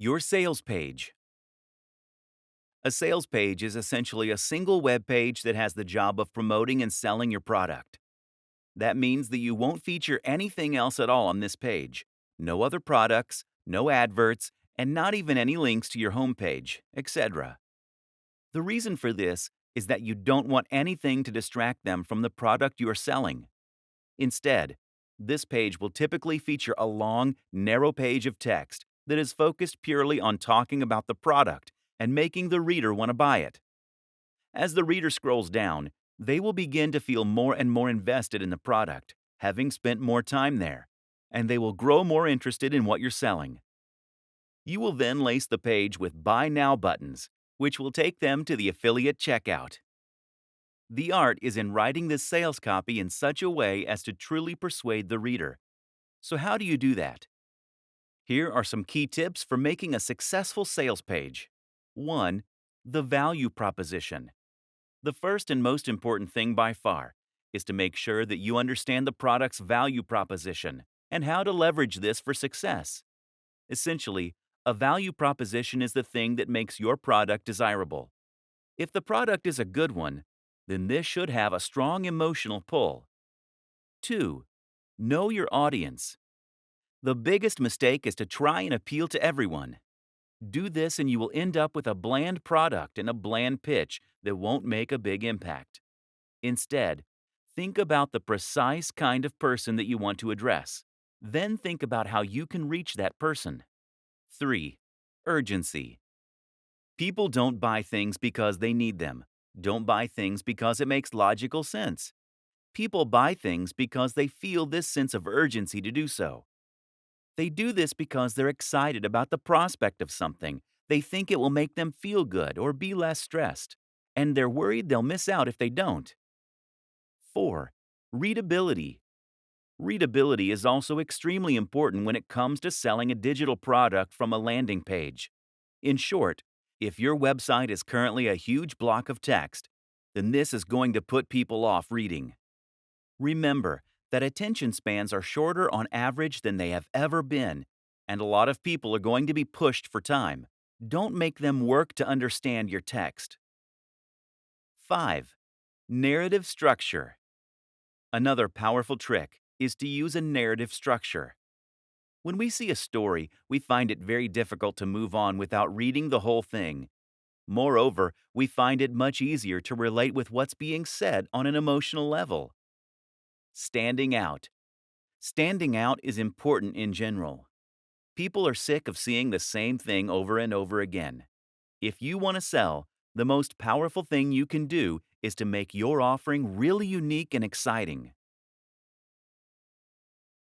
Your sales page. A sales page is essentially a single web page that has the job of promoting and selling your product. That means that you won't feature anything else at all on this page. No other products, no adverts, and not even any links to your homepage, etc. The reason for this is that you don't want anything to distract them from the product you are selling. Instead, this page will typically feature a long, narrow page of text that is focused purely on talking about the product and making the reader want to buy it. As the reader scrolls down, they will begin to feel more and more invested in the product, having spent more time there, and they will grow more interested in what you're selling. You will then lace the page with Buy Now buttons, which will take them to the affiliate checkout. The art is in writing this sales copy in such a way as to truly persuade the reader. So, how do you do that? Here are some key tips for making a successful sales page. 1. The value proposition. The first and most important thing by far is to make sure that you understand the product's value proposition and how to leverage this for success. Essentially, a value proposition is the thing that makes your product desirable. If the product is a good one, then this should have a strong emotional pull. 2. Know your audience. The biggest mistake is to try and appeal to everyone. Do this and you will end up with a bland product and a bland pitch that won't make a big impact. Instead, think about the precise kind of person that you want to address. Then think about how you can reach that person. 3. Urgency. People don't buy things because they need them. Don't buy things because it makes logical sense. People buy things because they feel this sense of urgency to do so. They do this because they're excited about the prospect of something. They think it will make them feel good or be less stressed. And they're worried they'll miss out if they don't. 4. Readability. Readability is also extremely important when it comes to selling a digital product from a landing page. In short, if your website is currently a huge block of text, then this is going to put people off reading. Remember that attention spans are shorter on average than they have ever been, and a lot of people are going to be pushed for time. Don't make them work to understand your text. 5. Narrative structure. Another powerful trick is to use a narrative structure. When we see a story, we find it very difficult to move on without reading the whole thing. Moreover, we find it much easier to relate with what's being said on an emotional level. Standing out. Standing out is important in general. People are sick of seeing the same thing over and over again. If you want to sell, the most powerful thing you can do is to make your offering really unique and exciting.